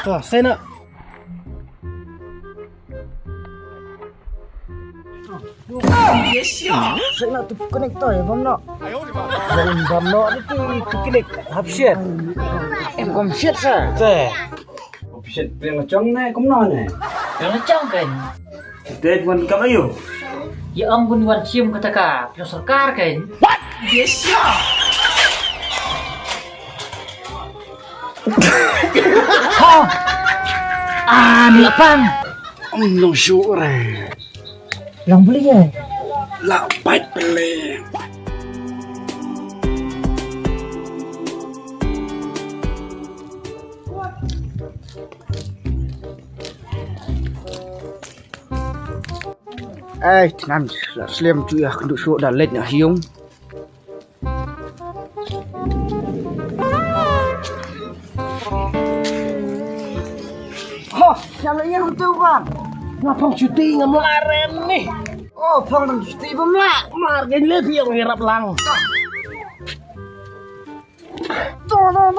Tuh, saya nak. Saya nak tu konektor ya, bang nak. Bang nak ni tu konek habis. Em kom siết sa. Teh. Shit, yang ngecong nè, cũng nói nè. Yang ngecong kan? Tết quân cắm ayo. Ya ampun wan cium kata ka, pihak serkar kan? What? Yes ya. Oh. Ni apang? Long sure rồi. Yang beli ya? Lão bạch beli. Nam slim tu ya kenduk suuk dah late nak hiung. Oh, siapa lagi yang tu bang? Ngapang cuti ngamlaren nih? Oh, bang cuti bang lah. Margen lebih yang hirap lang. Tolong.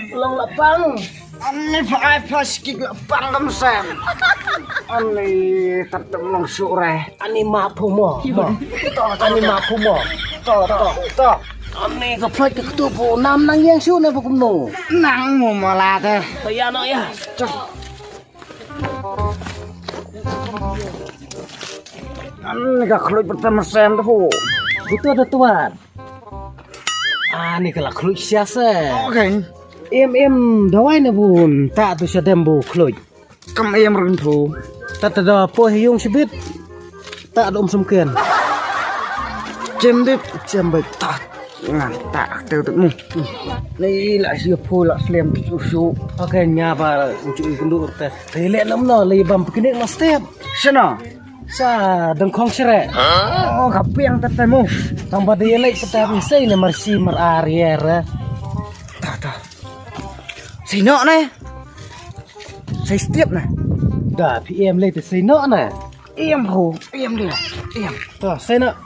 Lang lapang. Ani pakai plastik lapang kamsan. Ani tetap long suuk reh. Ani mapu mo. Ani mapu mo. Toh. Ani keplek ke ketupu nam nang yang su na bukum no. Nang mo malah teh. Saya nak ya. Ani ka keluar pertama sen tu. Betul ada tuan. Ani kalau keluar siasa. Okay. Em dawai na bun tak tu sedem bu keluar. Kam em runtu. Tak ada apa hiung sebit. Tak ada sumken. Jembet tak. Ngan tak tu mu. Ni lah siap pula slim susu. Okey nyaba ucu kenduk teh. Relek nam no le bam pekinik mas step. Sana. Sa dengkong sere. Oh, kapiang tetemu. Tambah dia lek petapi sei ne marsi mar arier. Tak. Sino ne? Saya setiap ne. Dah PM le te sei no na. Em ho, em dia. Em. Tuh, sei nak.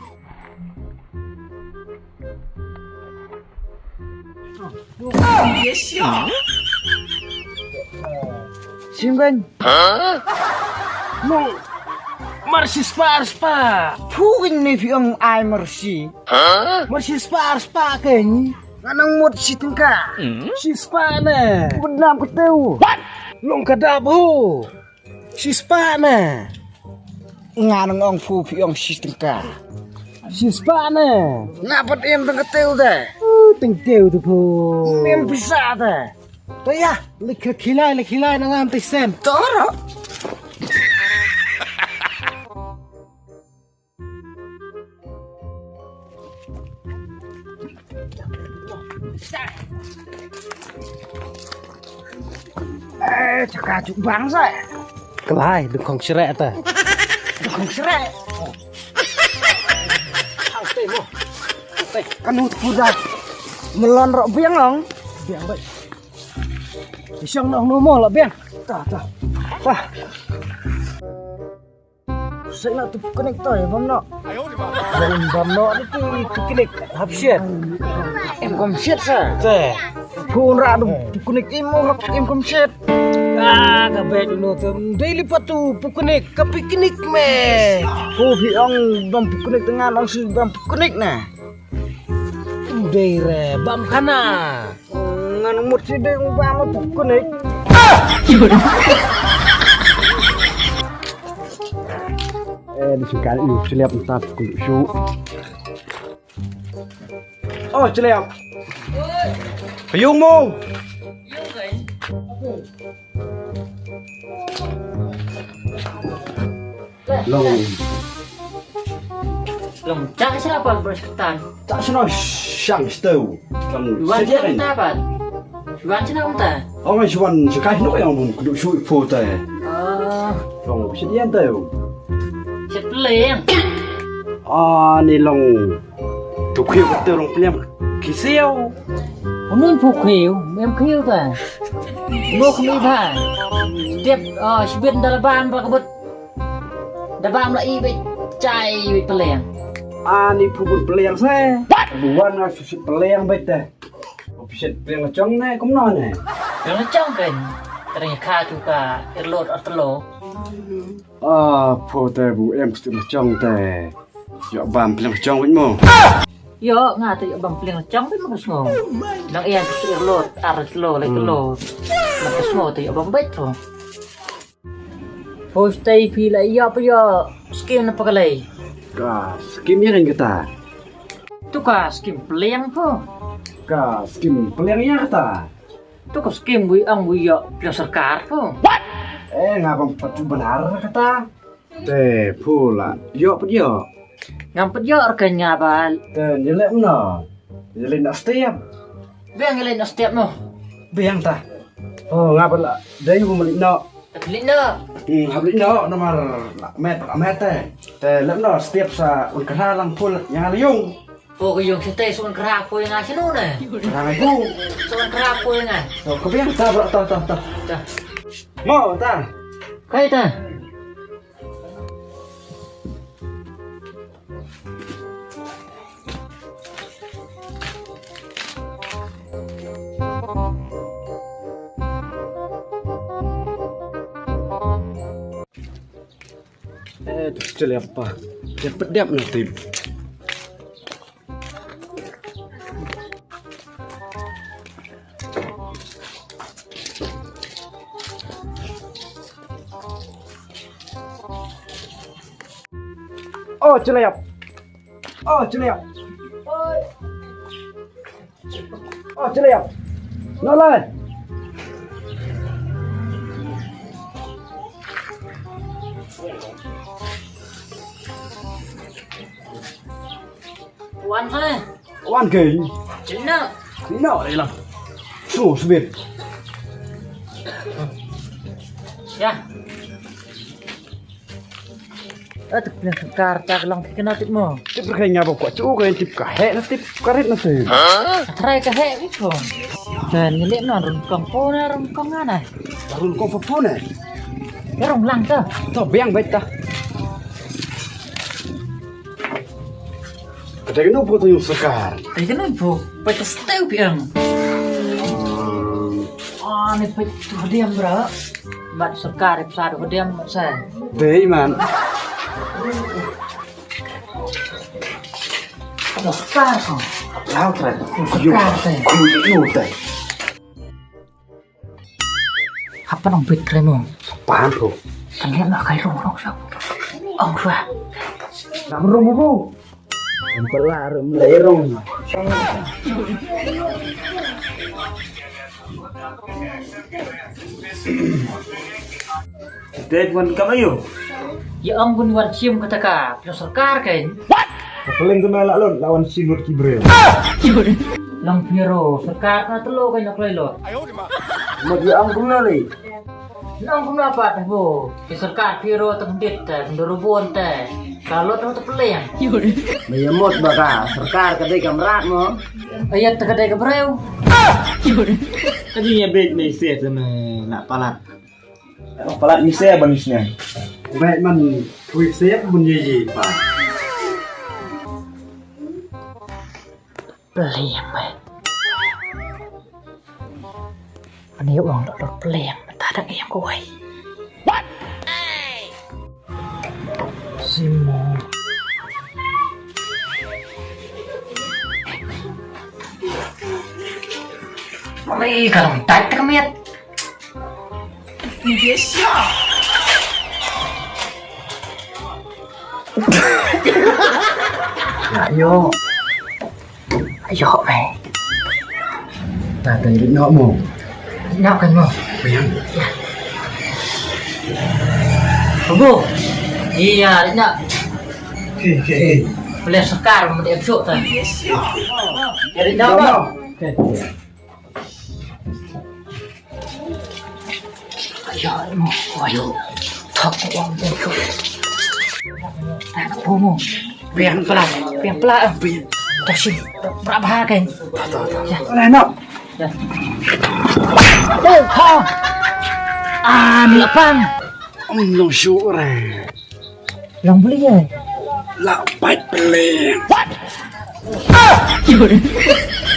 Yes ya. Simben. No. Marsi spa. Pugin ni fiang ai mersi. Marsi spa kan. Nganang mut si tengka. Si spa na. Benam keteu. Long kadap ho. Si spa na. Nganang ong fu fiang si tengka. Si spa na. Napat em teng keteu teh. Tengkeu tu po. Em bisa teh. Tu ya, lekilai nang am sen. Toro. Cakajuk bangsa. Kelai dengkong cerek ta. Dengkong cerek. Kanu kuda melon rok biang long. Biang baik. Isang nak nomo lah biang. Tah. Saya nak tu konektor ya bang nak. Bam no ni tu kinik habis. Em kom siet sa. Teh. Pun ra tu konek em kom siet. Kabeh dulu tu. Daily patu pukunik kapikinik me. Hu biang bam konek tengah long si bam konek na. Daire bam kana. Ngan mut si deng bam konek. Disukai lu celiap entah kulit su. Oh, celiap. Payung mo. Long cak siapa bersetan? Tak senang sang stau. Wan je kita apa? Wan je nak unta? Orang cuman sekai no yang mun kudu su ipo teh. Long sedian teu. Set peleng. Ni long tu khiu teu long pelem kiseu. Nun phục khiu, em khiu ta. Buk mi ba. Tiap sibin dalam ban ba kebut. Dabam la i be cai be peleng. Ani pukul peliang saya. Buan nggak susit peliang baik deh. Susit peliang ngecong nih, kamu nanya. Yang ngecong kan. Ternyata juga irlot atelo. Po teh bu em susit ngecong teh. Yuk bam peliang ngecong với mo. Yo ngata yo bang peliang ngecong kan mas ngom. Nang iya susit irlot artelo lagi telo. Mas ngom tuh yo bang baik tuh. Postay pila iya apa yo skim apa kali? Ka skimnya kan kita. Tu ka skim peliang po. Ka skim peliangnya kita. Tu ka skim bui ang bui yo pilihan serkar po. Ngapang patu benar kata. Teh pula. Yo apa yo? Ngampet yo orangnya bal. Teh nyelek no. Nyelek nak setiap. Biang ngelain no setiap no. Biang ta. Oh ngapa lah? Dari mau beli no. Beli no. Habis no nomor met teh. Teh lem no setiap sa ulkara lang pul yang aliung. Oh yung sitay suan kerak po yung asin no na. Ramai ku. Suan kerak po yung nga. So kebiang ta bro ta. Ta. Mau ta. Kaya ta. Celi apa? Cepet dia nanti. Oh celep. Oh celep. Oh celep. Nolai. Wan sana. Wan gay. Cina. No đây là. Su sbir. Ya. Tu pilihan serkar tak lang kena tip mo. Tip kayaknya apa kok cu kayak tip kahe tip karet nanti. Try ka he ito. Dan ngilik no rungkong po na rungkong nga na. Tarun kau phone eh. Garong lang ta. Tao biang baik ta. Kadang no po yung sekar. Ay ganun po. Pwede sa tayo piang. Ni pwede hadiam bro. Ba't serkar ipsado hadiam sa. Dei man. Ano serkar ko? Lao trai. Serkar tayo. Kuyu trai. Apa nang pitre mo? Paham ko. Kanya na kay rong siya. Ang siya. Namrong mo. Ang palarum lerong. Dek wan kamayo. Ya ampun wan siam kata ka. Pilihan serkar kan? Paling tumelak lon lawan Sinur Kibril. Lang piro serkar na telo kay naklelo. Mo dia ang kunali. Nang kenapa teh bu? Di serkar piro tendit teh, ndorobon teh. Kalau teh tepeleng. Mayamot baka serkar kadai kamrat mo. Ayat teh kadai kebreu. Kadinya bet may set na nak palat. Palat ni saya banisnya. Baik man kuy siap bunyi pa. Pelem. Ani uang dok pelem, tak ada yang kuai. What? Simo. Oi, kalau tak termiat. 你别笑。Ayo. Ayo mày. Ta tei định nọ mo. Nào kan mo. Biang. Bu. Iya, nak. Ke. Boleh sekar mau diepsuk ta. 别笑。 Jadi dah apa? Ayo mo. Ayo. Thok uang diepsuk. Tak mau. Biang pelan. Biang pelan. Biang. Tosin. Berapa kan? Này nọ. Ya. Ha. Ah, ni apang? Long shu re. Long beli ya. ละไปเป็นเลง 有人。